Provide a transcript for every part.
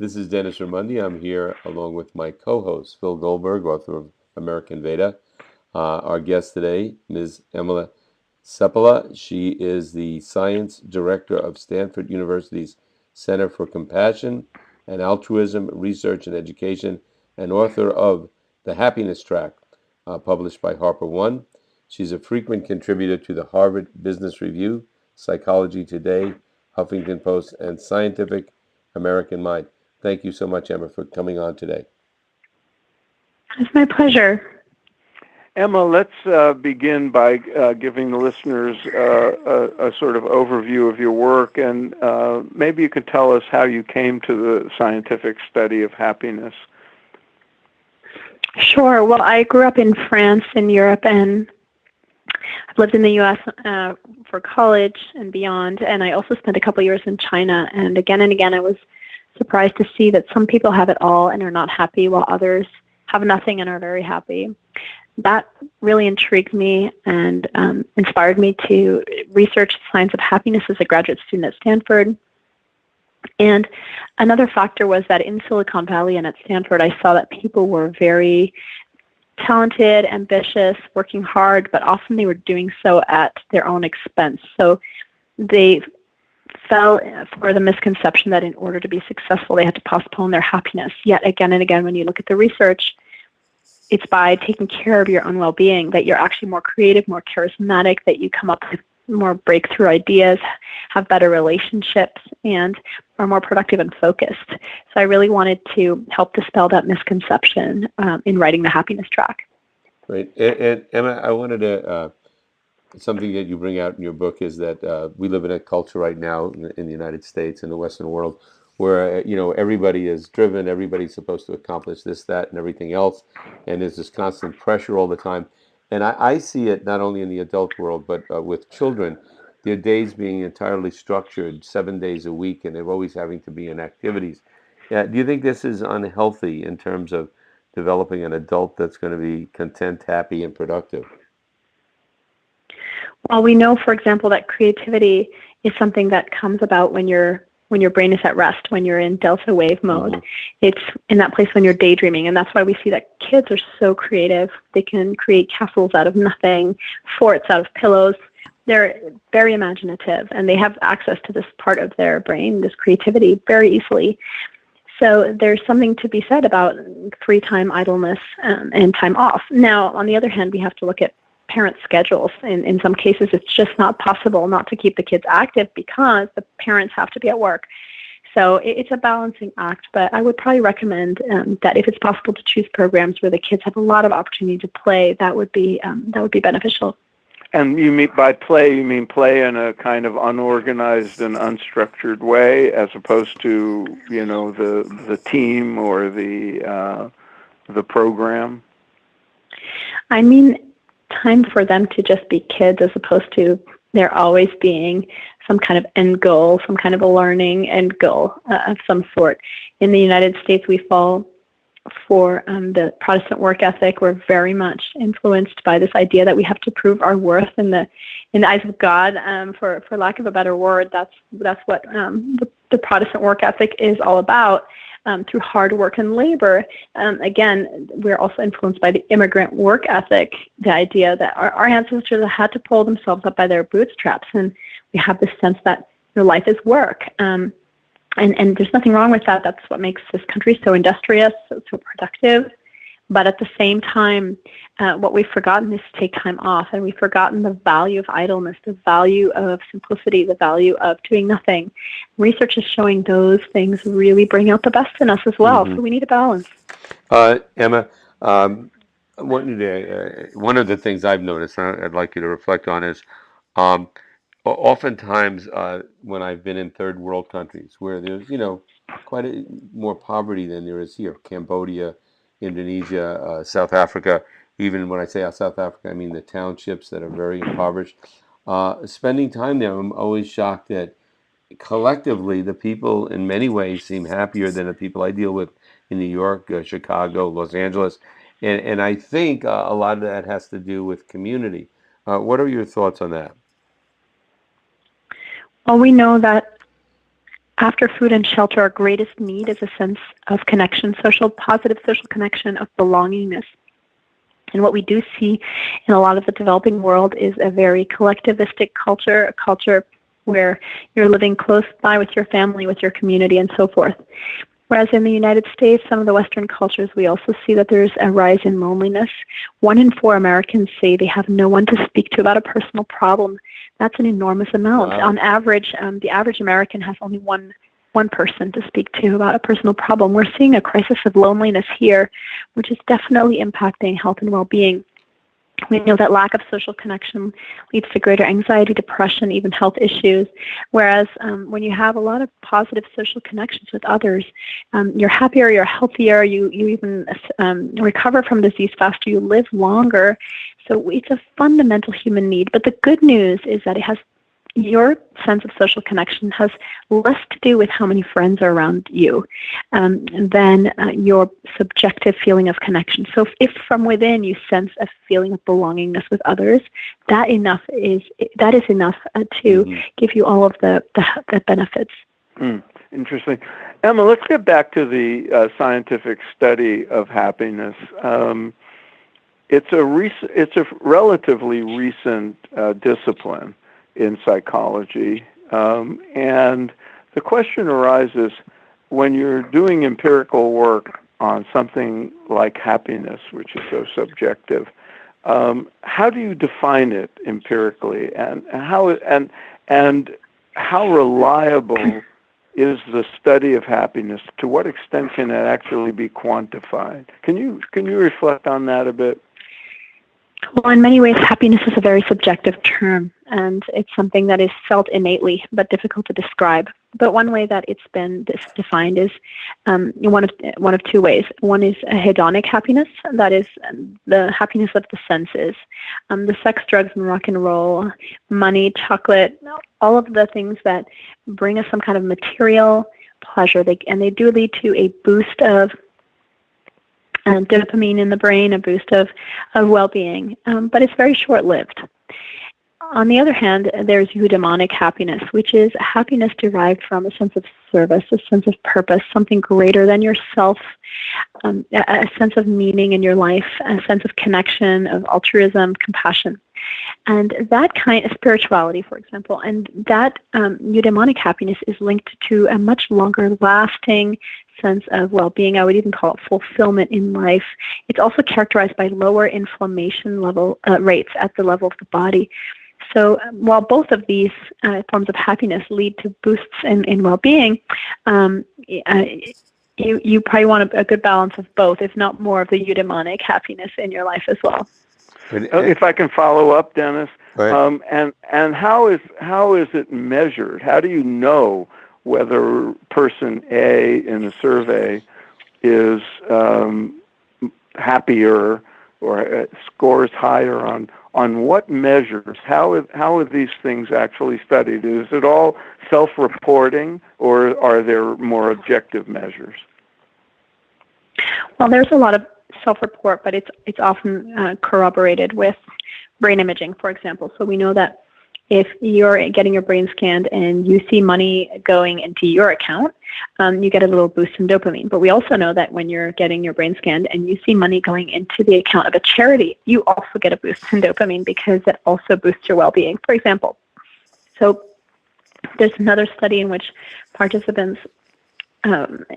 This is Dennis Ramundi. I'm here along with my co-host, Phil Goldberg, author of American Veda. Our guest today, Ms. Emma Seppala. She is the Science Director of Stanford University's Center for Compassion and Altruism Research and Education and author of The Happiness Track, published by Harper One. She's a frequent contributor to the Harvard Business Review, Psychology Today, Huffington Post, and Scientific American Mind. Thank you so much, Emma, for coming on today. It's my pleasure. Emma, let's begin by giving the listeners a sort of overview of your work, and maybe you could tell us how you came to the scientific study of happiness. Sure. Well, I grew up in France and Europe, and I've lived in the U.S. For college and beyond, and I also spent a couple years in China. And again, I was surprised to see that some people have it all and are not happy, while others have nothing and are very happy. That really intrigued me and inspired me to research the science of happiness as a graduate student at Stanford. And another factor was that in Silicon Valley and at Stanford, I saw that people were very talented, ambitious, working hard, but often they were doing so at their own expense. So they fell for the misconception that in order to be successful, they had to postpone their happiness. Yet again and again, when you look at the research, it's by taking care of your own well-being that you're actually more creative, more charismatic, that you come up with more breakthrough ideas, have better relationships, and are more productive and focused. So I really wanted to help dispel that misconception in writing the happiness track. Great. And Emma, I wanted to, something that you bring out in your book is that we live in a culture right now in the United States, in the Western world, where everybody is driven, everybody's supposed to accomplish this, that, and everything else, and there's this constant pressure all the time. And I see it not only in the adult world, but with children, their days being entirely structured 7 days a week, and they're always having to be in activities. Do you think this is unhealthy in terms of developing an adult that's going to be content, happy, and productive? Well, we know, for example, that creativity is something that comes about when your brain is at rest, when you're in delta wave mode. Mm-hmm. It's in that place when you're daydreaming, and that's why we see that kids are so creative. They can create castles out of nothing, forts out of pillows. They're very imaginative, and they have access to this part of their brain, this creativity, very easily. So there's something to be said about free time, idleness, and time off. Now, on the other hand, we have to look at parent schedules. In some cases, it's just not possible not to keep the kids active because the parents have to be at work. So it's a balancing act, but I would probably recommend that if it's possible to choose programs where the kids have a lot of opportunity to play, that would be beneficial. And you mean by play, you mean play in a kind of unorganized and unstructured way, as opposed to the team or the program? I mean time for them to just be kids, as opposed to there always being some kind of end goal, some kind of a learning end goal of some sort. In the United States, we fall for the Protestant work ethic. We're very much influenced by this idea that we have to prove our worth in the eyes of God. For lack of a better word, that's what the Protestant work ethic is all about. Through hard work and labor. Again, we're also influenced by the immigrant work ethic, the idea that our ancestors had to pull themselves up by their bootstraps, and we have this sense that your life is work. And there's nothing wrong with that. That's what makes this country so industrious, so productive. But at the same time, what we've forgotten is to take time off, and we've forgotten the value of idleness, the value of simplicity, the value of doing nothing. Research is showing those things really bring out the best in us as well, so we need a balance. Emma, one of the things I've noticed, and I'd like you to reflect on, is oftentimes when I've been in third world countries where there's, quite more poverty than there is here, Cambodia, Indonesia, South Africa. Even when I say South Africa, I mean the townships that are very impoverished. Spending time there, I'm always shocked that collectively the people in many ways seem happier than the people I deal with in New York, Chicago, Los Angeles. And I think a lot of that has to do with community. What are your thoughts on that? Well, we know that after food and shelter, our greatest need is a sense of connection, positive social connection, of belongingness. And what we do see in a lot of the developing world is a very collectivistic culture, a culture where you're living close by with your family, with your community, and so forth. Whereas in the United States, some of the Western cultures, we also see that there's a rise in loneliness. 1 in 4 Americans say they have no one to speak to about a personal problem. That's an enormous amount. Wow. On average, the average American has only one person to speak to about a personal problem. We're seeing a crisis of loneliness here, which is definitely impacting health and well-being. We know that lack of social connection leads to greater anxiety, depression, even health issues. Whereas when you have a lot of positive social connections with others, you're happier, you're healthier, you even recover from disease faster, you live longer. So it's a fundamental human need. But the good news is that your sense of social connection has less to do with how many friends are around you than your subjective feeling of connection. So if from within you sense a feeling of belongingness with others, that is enough to give you all of the benefits. Interesting. Emma, let's get back to the scientific study of happiness. It's a relatively recent discipline in psychology. And the question arises, when you're doing empirical work on something like happiness, which is so subjective, how do you define it empirically, and how reliable is the study of happiness? To what extent can it actually be quantified? Can you reflect on that a bit? Well, in many ways, happiness is a very subjective term, and it's something that is felt innately but difficult to describe. But one way that it's been defined is one of two ways. One is a hedonic happiness, that is the happiness of the senses. The sex, drugs, and rock and roll, money, chocolate, all of the things that bring us some kind of material pleasure, and they do lead to a boost of dopamine in the brain, a boost of well-being, but it's very short-lived. On the other hand, there's eudaimonic happiness, which is happiness derived from a sense of service, a sense of purpose, something greater than yourself, a sense of meaning in your life, a sense of connection, of altruism, compassion. And that kind of spirituality, for example, and that eudaimonic happiness is linked to a much longer lasting sense of well-being. I would even call it fulfillment in life. It's also characterized by lower inflammation level rates at the level of the body. So while both of these forms of happiness lead to boosts in well-being, you probably want a good balance of both, if not more of the eudaimonic happiness in your life as well. If I can follow up, Dennis, right. And how is it measured? How do you know whether person A in a survey is happier or scores higher on what measures? How are these things actually studied? Is it all self-reporting, or are there more objective measures? Well, there's a lot of self-report, but it's often corroborated with brain imaging, for example. So we know that if you're getting your brain scanned and you see money going into your account, you get a little boost in dopamine. But we also know that when you're getting your brain scanned and you see money going into the account of a charity, you also get a boost in dopamine because it also boosts your well-being, for example. So there's another study in which participants,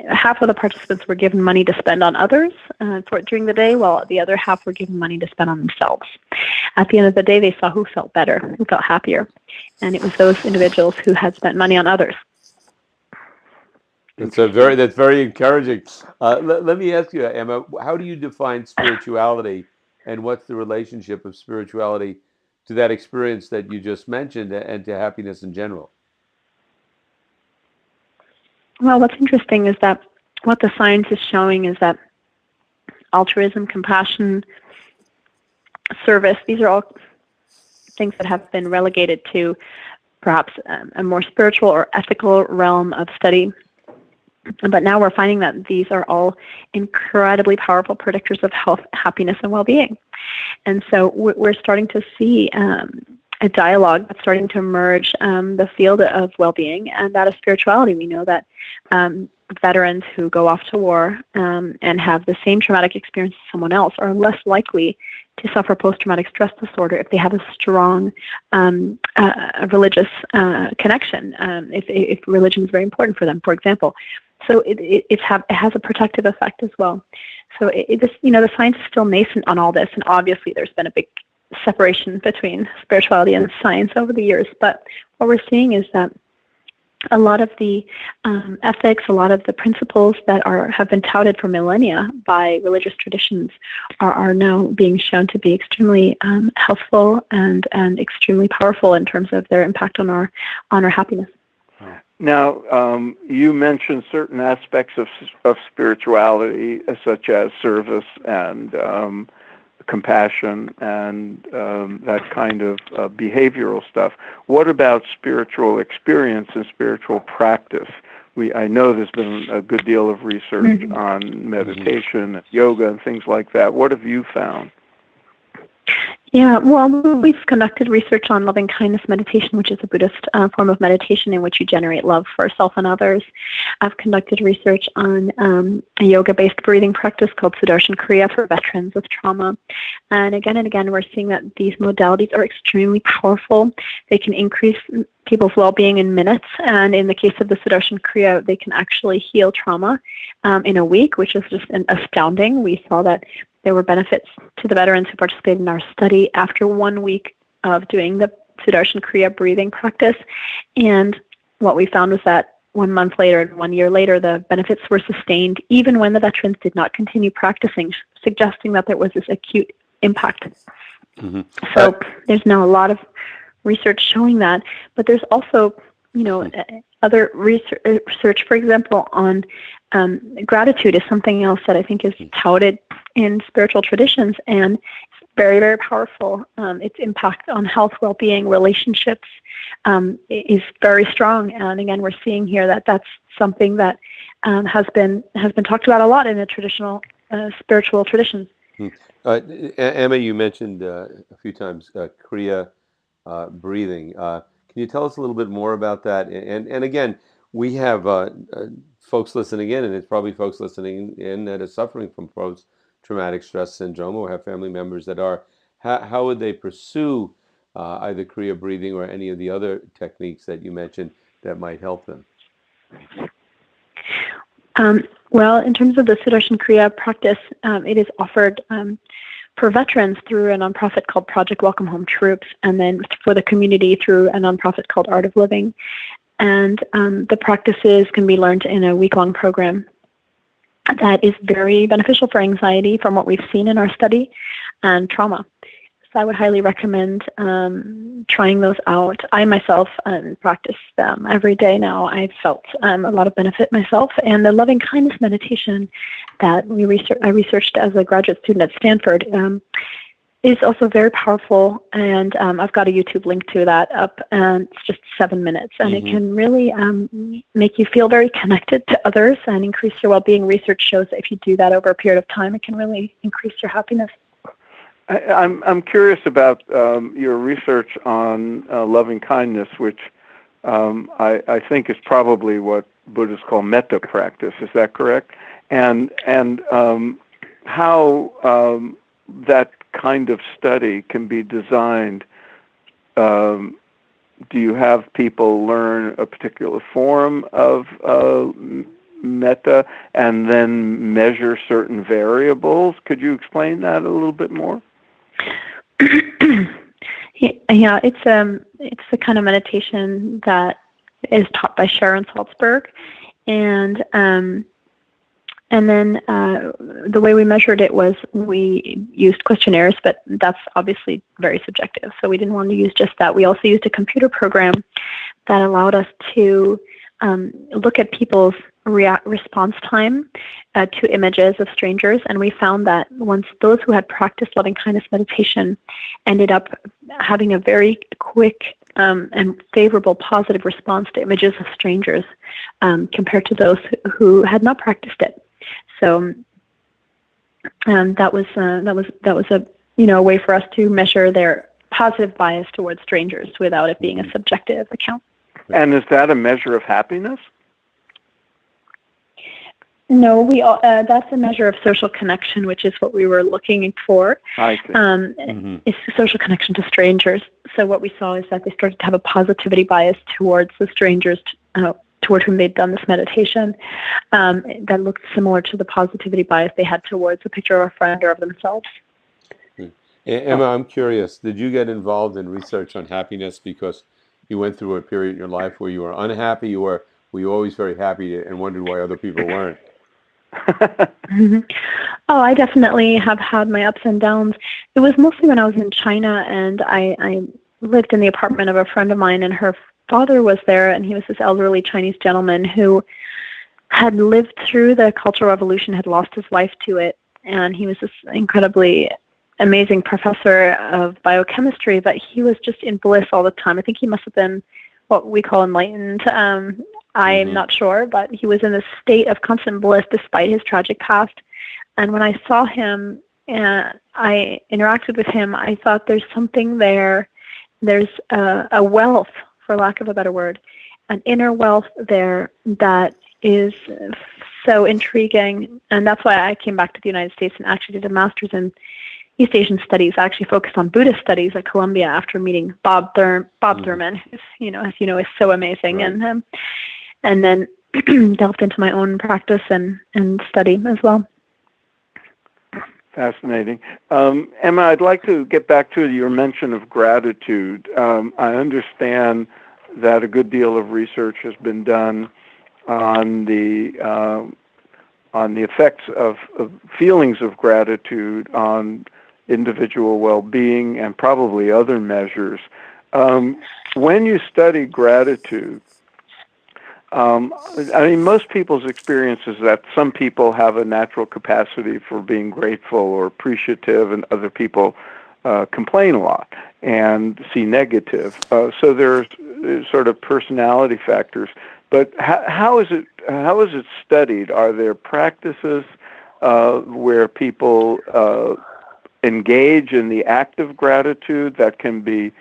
half of the participants were given money to spend on others during the day, while the other half were given money to spend on themselves. At the end of the day, they saw who felt better, who felt happier, and it was those individuals who had spent money on others. That's very encouraging. Let me ask you, Emma, how do you define spirituality, and what's the relationship of spirituality to that experience that you just mentioned and to happiness in general? Well, what's interesting is that what the science is showing is that altruism, compassion, service, these are all things that have been relegated to perhaps a more spiritual or ethical realm of study. But now we're finding that these are all incredibly powerful predictors of health, happiness, and well-being. And so we're starting to see a a dialogue that's starting to emerge, the field of well-being and that of spirituality. We know that veterans who go off to war and have the same traumatic experience as someone else are less likely to suffer post-traumatic stress disorder if they have a strong religious connection, if religion is very important for them, for example. So it has a protective effect as well. So the science is still nascent on all this, and obviously there's been a big separation between spirituality and science over the years. But what we're seeing is that a lot of the ethics, a lot of the principles that have been touted for millennia by religious traditions are now being shown to be extremely healthful and extremely powerful in terms of their impact on our happiness. Now, you mentioned certain aspects of spirituality, such as service and compassion and that kind of behavioral stuff. What about spiritual experience and spiritual practice? I know there's been a good deal of research on meditation and yoga and things like that. What have you found? Yeah, well, we've conducted research on loving kindness meditation, which is a Buddhist form of meditation in which you generate love for self and others. I've conducted research on a yoga-based breathing practice called Sudarshan Kriya for veterans with trauma. And again, we're seeing that these modalities are extremely powerful. They can increase people's well-being in minutes. And in the case of the Sudarshan Kriya, they can actually heal trauma in a week, which is just astounding. We saw that there were benefits to the veterans who participated in our study after 1 week of doing the Sudarshan Kriya breathing practice. And what we found was that 1 month later and 1 year later, the benefits were sustained even when the veterans did not continue practicing, suggesting that there was this acute impact. So there's now a lot of research showing that, but there's also, other research, for example, on gratitude is something else that I think is touted in spiritual traditions, and it's very, very powerful. Its impact on health, well-being, relationships is very strong. And again, we're seeing here that that's something that has been talked about a lot in the traditional spiritual traditions. Emma, you mentioned a few times Kriya breathing. Can you tell us a little bit more about that? And again, we have folks listening in, and it's probably folks listening in that are suffering from post-traumatic stress syndrome or have family members that are. How would they pursue either Kriya breathing or any of the other techniques that you mentioned that might help them? Well, in terms of the Sudarshan Kriya practice, it is offered for veterans through a nonprofit called Project Welcome Home Troops, and then for the community through a nonprofit called Art of Living. And the practices can be learned in a week-long program that is very beneficial for anxiety from what we've seen in our study and trauma. So I would highly recommend trying those out. I myself practice them every day now. I've felt a lot of benefit myself. And the loving kindness meditation that I researched as a graduate student at Stanford is also very powerful. And I've got a YouTube link to that up, and it's just 7 minutes. And it can really make you feel very connected to others and increase your well-being. Research shows that if you do that over a period of time, it can really increase your happiness. I'm curious about your research on loving kindness, which I think is probably what Buddhists call metta practice. Is that correct? And how that kind of study can be designed. Do you have people learn a particular form of metta and then measure certain variables? Could you explain that a little bit more? Yeah, it's the kind of meditation that is taught by Sharon Salzberg, and then the way we measured it was we used questionnaires, but that's obviously very subjective, so we didn't want to use just that. We also used a computer program that allowed us to look at people's response time to images of strangers, and we found that once those who had practiced loving kindness meditation ended up having a very quick and favorable positive response to images of strangers compared to those who had not practiced it. So that was a way for us to measure their positive bias towards strangers without it being a subjective account. And is that a measure of happiness? No, we all, that's a measure of social connection, which is what we were looking for. I see. Is social connection to strangers. So what we saw is that they started to have a positivity bias towards the strangers toward whom they'd done this meditation that looked similar to the positivity bias they had towards a picture of a friend or of themselves. Emma, I'm curious, did you get involved in research on happiness because you went through a period in your life where you were unhappy, or were you always very happy and wondered why other people weren't? Oh, I definitely have had my ups and downs. It was mostly when I was in China, and I lived in the apartment of a friend of mine, and her father was there, and he was this elderly Chinese gentleman who had lived through the Cultural Revolution, had lost his life to it, and he was this incredibly amazing professor of biochemistry, but he was just in bliss all the time. I think he must have been what we call enlightened. I'm not sure, but he was in a state of constant bliss despite his tragic past. And when I saw him and I interacted with him, I thought there's something there. There's a wealth, for lack of a better word, an inner wealth there that is so intriguing. And that's why I came back to the United States and actually did a master's in East Asian studies. I actually focused on Buddhist studies at Columbia after meeting Bob Thurman, who's, as you know, is so amazing. Right. And then delved into my own practice and study as well. Fascinating. Emma, I'd like to get back to your mention of gratitude. I understand that a good deal of research has been done on the effects of feelings of gratitude on individual well-being and probably other measures. When you study gratitude, most people's experience is that some people have a natural capacity for being grateful or appreciative, and other people complain a lot and see negative. So there's sort of personality factors. But how is it studied? Are there practices where people engage in the act of gratitude that can be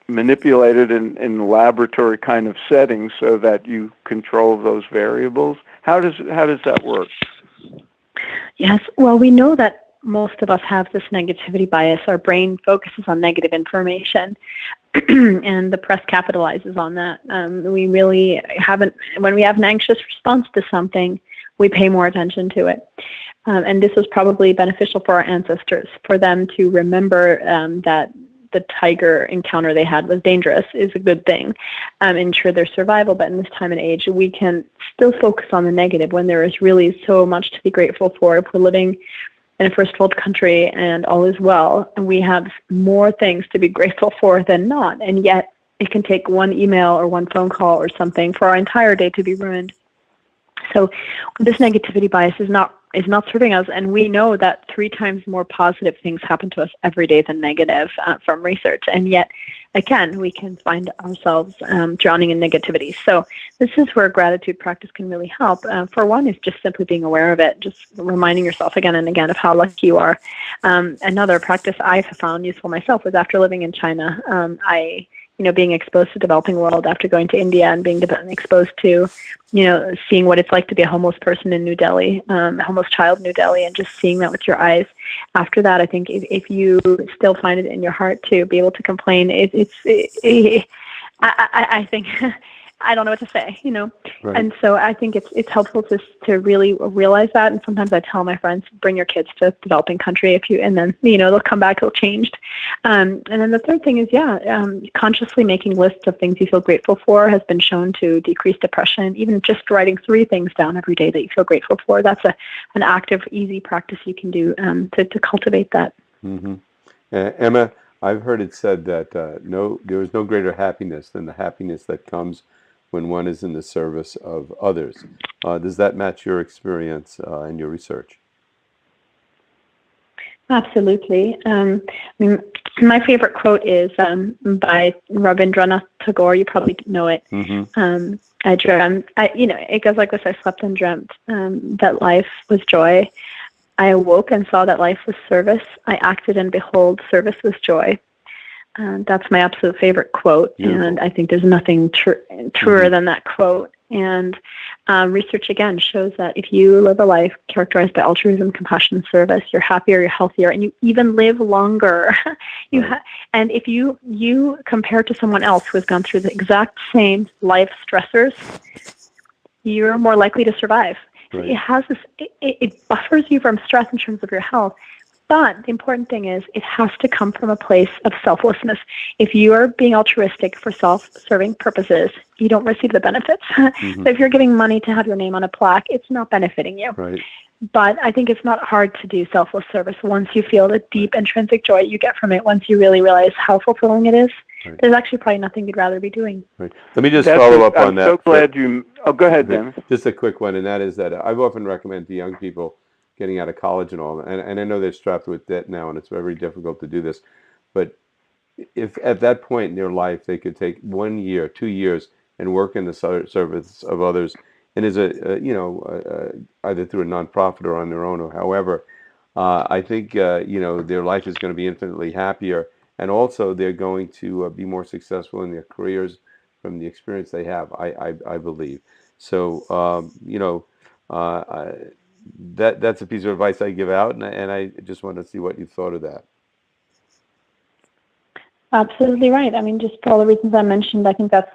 manipulated in laboratory kind of settings so that you control those variables? How does that work? Yes, well, we know that most of us have this negativity bias. Our brain focuses on negative information, and the press capitalizes on that. We really haven't, when we have an anxious response to something, we pay more attention to it. And this was probably beneficial for our ancestors, for them to remember that the tiger encounter they had was dangerous is a good thing, ensure their survival. But in this time and age, we can still focus on the negative when there is really so much to be grateful for. If we're living in a first world country and all is well, and we have more things to be grateful for than not, and yet it can take one email or one phone call or something for our entire day to be ruined. So this negativity bias is not serving us, and we know that 3 times more positive things happen to us every day than negative from research, and yet again we can find ourselves drowning in negativity. So this is where gratitude practice can really help. For one, is just simply being aware of it, just reminding yourself again and again of how lucky you are. Another practice I've found useful myself was after living in China. Being exposed to the developing world after going to India and being exposed to, seeing what it's like to be a homeless person in New Delhi, a homeless child in New Delhi, and just seeing that with your eyes. After that, I think if you still find it in your heart to be able to complain, I think I don't know what to say, Right. And so I think it's helpful to really realize that. And sometimes I tell my friends, bring your kids to a developing country and then, they'll come back, they'll changed. And then the third thing is, consciously making lists of things you feel grateful for has been shown to decrease depression. Even just writing 3 things down every day that you feel grateful for, that's an active, easy practice you can do to cultivate that. Mm-hmm. Emma, I've heard it said that there is no greater happiness than the happiness that comes when one is in the service of others. Does that match your experience and your research? Absolutely. My favorite quote is by Rabindranath Tagore. You probably know it. Mm-hmm. It goes like this: I slept and dreamt that life was joy. I awoke and saw that life was service. I acted, and behold, service was joy. That's my absolute favorite quote. Beautiful. And I think there's nothing truer than that quote. And research, again, shows that if you live a life characterized by altruism, compassion, and service, you're happier, you're healthier, and you even live longer. And if you compare to someone else who has gone through the exact same life stressors, you're more likely to survive. Right. It has this. It buffers you from stress in terms of your health. But the important thing is it has to come from a place of selflessness. If you are being altruistic for self-serving purposes, you don't receive the benefits. So if you're giving money to have your name on a plaque, it's not benefiting you. Right. But I think it's not hard to do selfless service once you feel the deep intrinsic joy you get from it, once you really realize how fulfilling it is. Right. There's actually probably nothing you'd rather be doing. Right. Let me just follow up on that. I'm so glad you... Oh, go ahead, Dennis. Just a quick one, and that is that I've often recommend to young people getting out of college and all, and I know they're strapped with debt now, and it's very difficult to do this, but if at that point in their life they could take 1 year, 2 years, and work in the service of others, and as either through a nonprofit or on their own or however, I think their life is going to be infinitely happier, and also they're going to be more successful in their careers from the experience they have. I believe so. That's a piece of advice I give out, and I just want to see what you thought of that. Absolutely right. I mean, just for all the reasons I mentioned, I think that's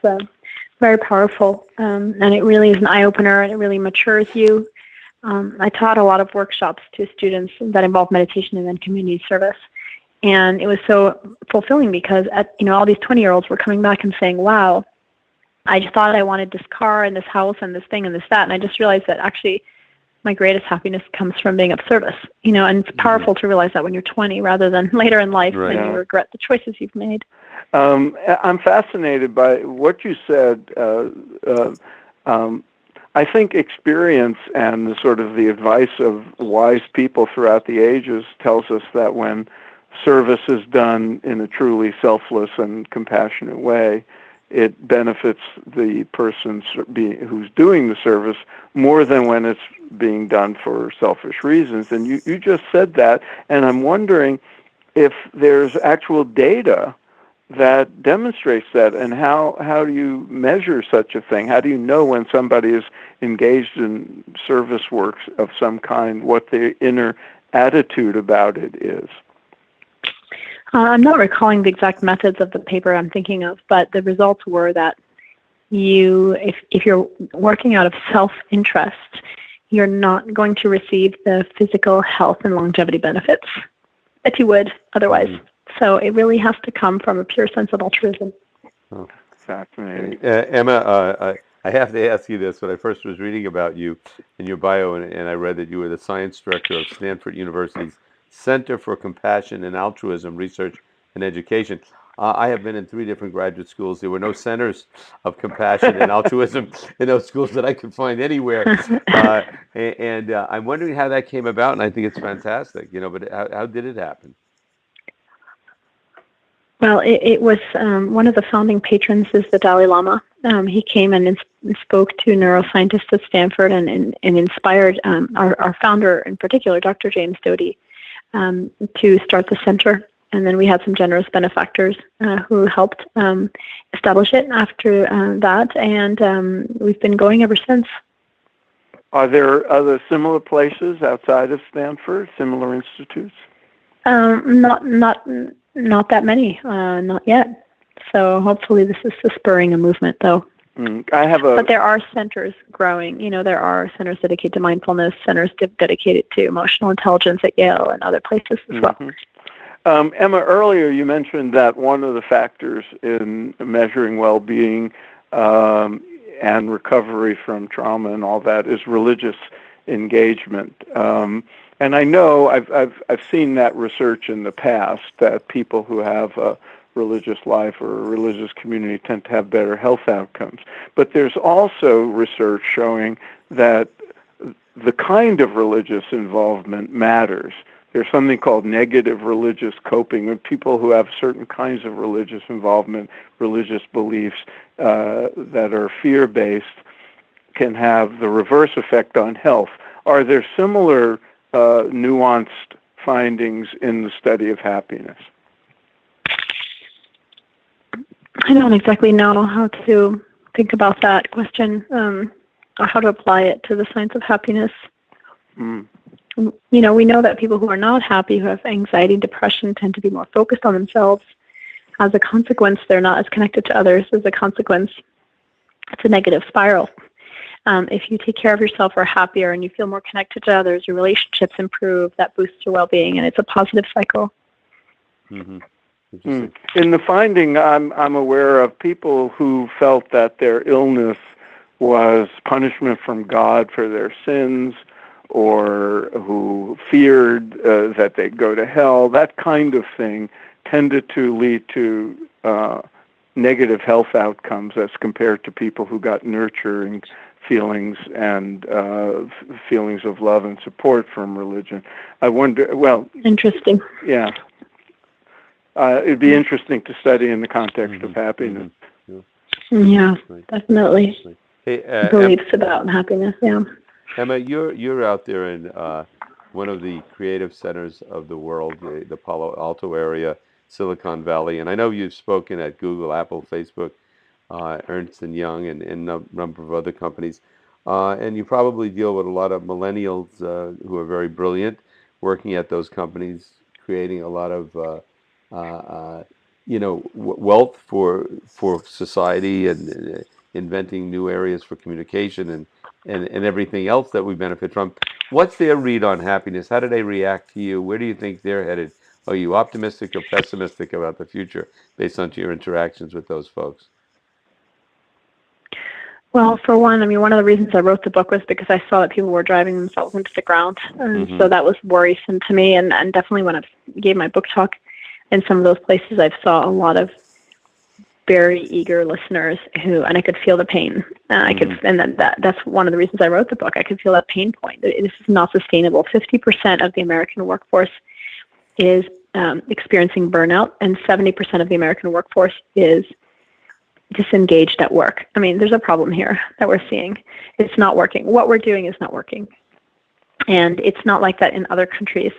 very powerful, and it really is an eye-opener, and it really matures you. I taught a lot of workshops to students that involved meditation and then community service, and it was so fulfilling because all these 20-year-olds were coming back and saying, wow, I just thought I wanted this car and this house and this thing and this, that, and I just realized that actually my greatest happiness comes from being of service, and it's powerful to realize that when you're 20 rather than later in life when you regret the choices you've made. I'm fascinated by what you said. I think experience and the advice of wise people throughout the ages tells us that when service is done in a truly selfless and compassionate way, it benefits the person who's doing the service more than when it's being done for selfish reasons. And you just said that, and I'm wondering if there's actual data that demonstrates that, and how do you measure such a thing? How do you know when somebody is engaged in service works of some kind, what their inner attitude about it is? I'm not recalling the exact methods of the paper I'm thinking of, but the results were that if you're working out of self-interest, you're not going to receive the physical health and longevity benefits that you would otherwise. So it really has to come from a pure sense of altruism. Oh, fascinating. Emma, I have to ask you this. When I first was reading about you in your bio, and I read that you were the science director of Stanford-University's Center for Compassion and Altruism Research and Education. I have been in 3 different graduate schools. There were no centers of compassion and altruism in those schools that I could find anywhere. And I'm wondering how that came about, and I think it's fantastic. But how did it happen? Well, it was one of the founding patrons is the Dalai Lama. He came and spoke to neuroscientists at Stanford and inspired our founder in particular, Dr. James Doty, to start the center. And then we had some generous benefactors who helped establish it after that, and we've been going ever since. Are there other similar places outside of Stanford, similar institutes? Not that many, not yet. So hopefully this is spurring a movement, though. But there are centers growing. There are centers dedicated to mindfulness, centers dedicated to emotional intelligence at Yale and other places as well. Emma, earlier you mentioned that one of the factors in measuring well-being and recovery from trauma and all that is religious engagement. And I know I've seen that research in the past, that people who have a religious life or a religious community tend to have better health outcomes. But there's also research showing that the kind of religious involvement matters. There's something called negative religious coping, with people who have certain kinds of religious involvement, religious beliefs that are fear-based, can have the reverse effect on health. Are there similar nuanced findings in the study of happiness? I don't exactly know how to think about that question, or how to apply it to the science of happiness. Mm. We know that people who are not happy, who have anxiety, depression, tend to be more focused on themselves. As a consequence, they're not as connected to others. As a consequence, it's a negative spiral. If you take care of yourself, are happier, and you feel more connected to others, your relationships improve, that boosts your well-being, and it's a positive cycle. Mm-hmm. In the finding, I'm aware of people who felt that their illness was punishment from God for their sins, or who feared that they'd go to hell. That kind of thing tended to lead to negative health outcomes as compared to people who got nurturing feelings and feelings of love and support from religion. I wonder, Interesting. Yeah. It'd be interesting to study in the context of happiness. Yeah, definitely. Hey, Beliefs about happiness, yeah. Emma, you're out there in one of the creative centers of the world, the Palo Alto area, Silicon Valley, and I know you've spoken at Google, Apple, Facebook, Ernst & Young, and a number of other companies. And you probably deal with a lot of millennials who are very brilliant, working at those companies, creating a lot of wealth for society, and inventing new areas for communication and everything else that we benefit from. What's their read on happiness? How do they react to you? Where do you think they're headed? Are you optimistic or pessimistic about the future based on your interactions with those folks? Well, for one, one of the reasons I wrote the book was because I saw that people were driving themselves into the ground. And so that was worrisome to me. And definitely when I gave my book talk in some of those places, I saw a lot of very eager listeners and I could feel the pain. That's one of the reasons I wrote the book. I could feel that pain point. This is not sustainable. 50% of the American workforce is experiencing burnout, and 70% of the American workforce is disengaged at work. There's a problem here that we're seeing. It's not working. What we're doing is not working. And it's not like that in other countries.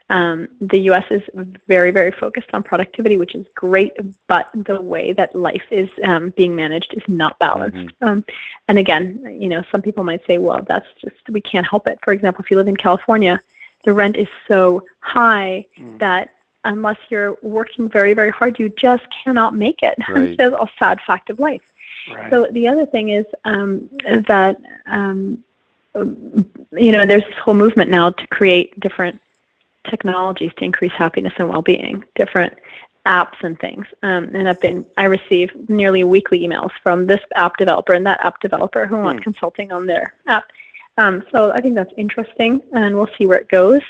The U.S. is very, very focused on productivity, which is great, but the way that life is being managed is not balanced. And again, some people might say, well, that's just, we can't help it. For example, if you live in California, the rent is so high that unless you're working very, very hard, you just cannot make it. Right. It's a sad fact of life. Right. So the other thing is that, there's this whole movement now to create different technologies to increase happiness and well-being, different apps and things. And I receive nearly weekly emails from this app developer and that app developer who want consulting on their app. So I think that's interesting, and we'll see where it goes.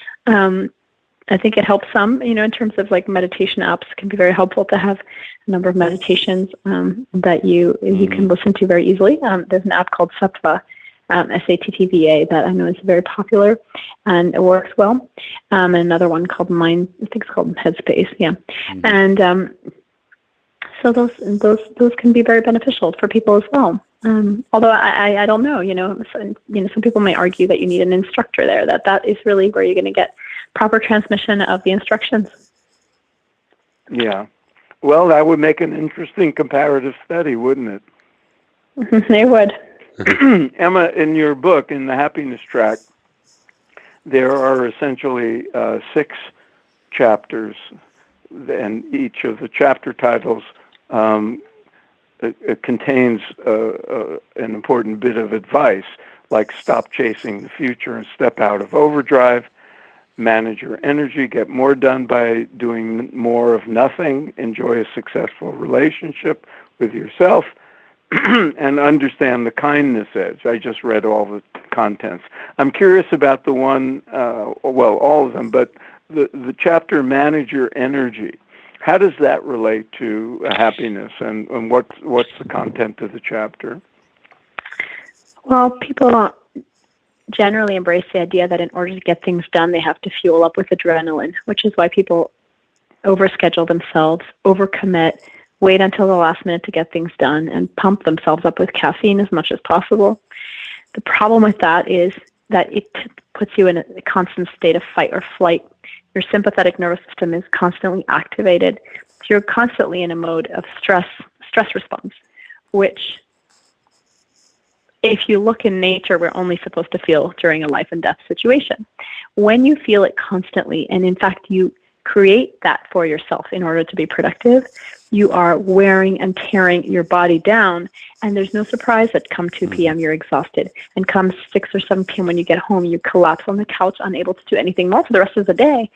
I think it helps some, in terms of like meditation apps can be very helpful to have a number of meditations that you can listen to very easily. There's an app called Seppala, SATTVA, that I know is very popular and it works well. And another one called I think it's called Headspace, yeah. And so those can be very beneficial for people as well. Although I don't know, some people may argue that you need an instructor there, that is really where you're going to get proper transmission of the instructions. Yeah. Well, that would make an interesting comparative study, wouldn't it? It would. Emma, in your book, in the Happiness Track, there are essentially 6 chapters, and each of the chapter titles it contains an important bit of advice, like stop chasing the future and step out of overdrive, manage your energy, get more done by doing more of nothing, enjoy a successful relationship with yourself, and understand the kindness edge. I just read all the contents. I'm curious about the one, all of them, but the chapter, manage your energy. How does that relate to happiness, and what's the content of the chapter? Well, people generally embrace the idea that in order to get things done, they have to fuel up with adrenaline, which is why people overschedule themselves, overcommit, wait until the last minute to get things done, and pump themselves up with caffeine as much as possible. The problem with that is that it puts you in a constant state of fight or flight. Your sympathetic nervous system is constantly activated. So you're constantly in a mode of stress response, which, if you look in nature, we're only supposed to feel during a life and death situation. When you feel it constantly, and in fact you create that for yourself in order to be productive, you are wearing and tearing your body down. And there's no surprise that come 2 p.m. you're exhausted. And come 6 or 7 p.m. when you get home, you collapse on the couch, unable to do anything more for the rest of the day.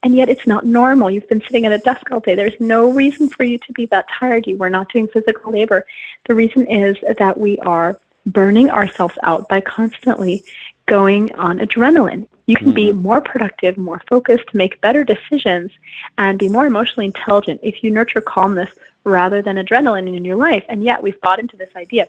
And yet it's not normal. You've been sitting at a desk all day. There's no reason for you to be that tired. You were not doing physical labor. The reason is that we are burning ourselves out by constantly going on adrenaline. You can be more productive, more focused, make better decisions, and be more emotionally intelligent if you nurture calmness rather than adrenaline in your life. And yet we've bought into this idea.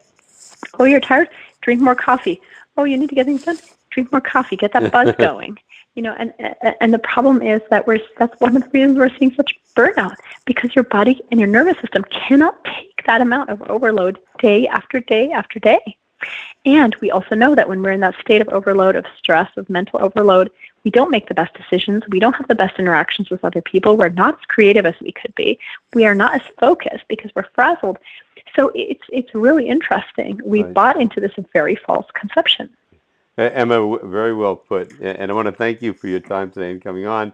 Oh, you're tired? Drink more coffee. Oh, you need to get things done? Drink more coffee. Get that buzz going. And the problem is that that's one of the reasons we're seeing such burnout, because your body and your nervous system cannot take that amount of overload day after day after day. And we also know that when we're in that state of overload, of stress, of mental overload, we don't make the best decisions. We don't have the best interactions with other people. We're not as creative as we could be. We are not as focused because we're frazzled. So it's really interesting. We bought into this very false conception. Emma, very well put. And I want to thank you for your time today and coming on.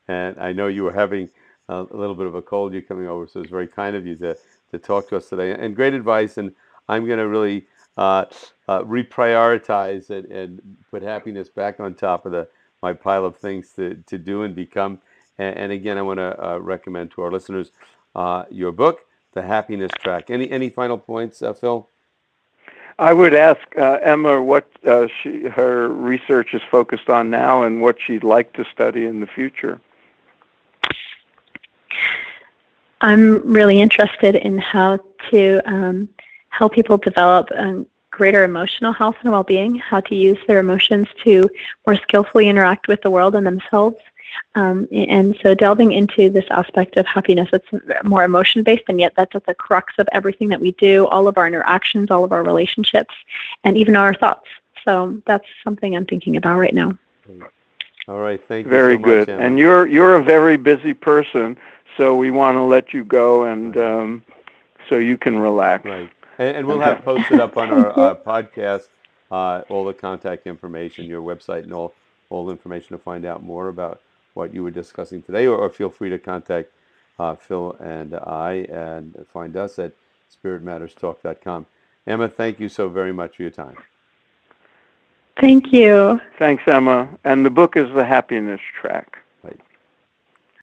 And I know you were having a little bit of a cold. You're coming over, so it's very kind of you to talk to us today. And great advice. And I'm going to really reprioritize and put happiness back on top of my pile of things to do and become. And again, I want to recommend to our listeners your book, The Happiness Track. Any final points, Phil? I would ask Emma what her research is focused on now and what she'd like to study in the future. I'm really interested in how to help people develop greater emotional health and well-being, how to use their emotions to more skillfully interact with the world and themselves. And so delving into this aspect of happiness, it's more emotion-based, and yet that's at the crux of everything that we do, all of our interactions, all of our relationships, and even our thoughts. So that's something I'm thinking about right now. All right, thank you very so much, good. Emma. And you're a very busy person, so we want to let you go and so you can relax. Right. And we'll have posted up on our podcast all the contact information, your website, and all the information to find out more about what you were discussing today, or feel free to contact Phil and I and find us at spiritmatterstalk.com. Emma, thank you so very much for your time. Thank you. Thanks, Emma. And the book is The Happiness Track.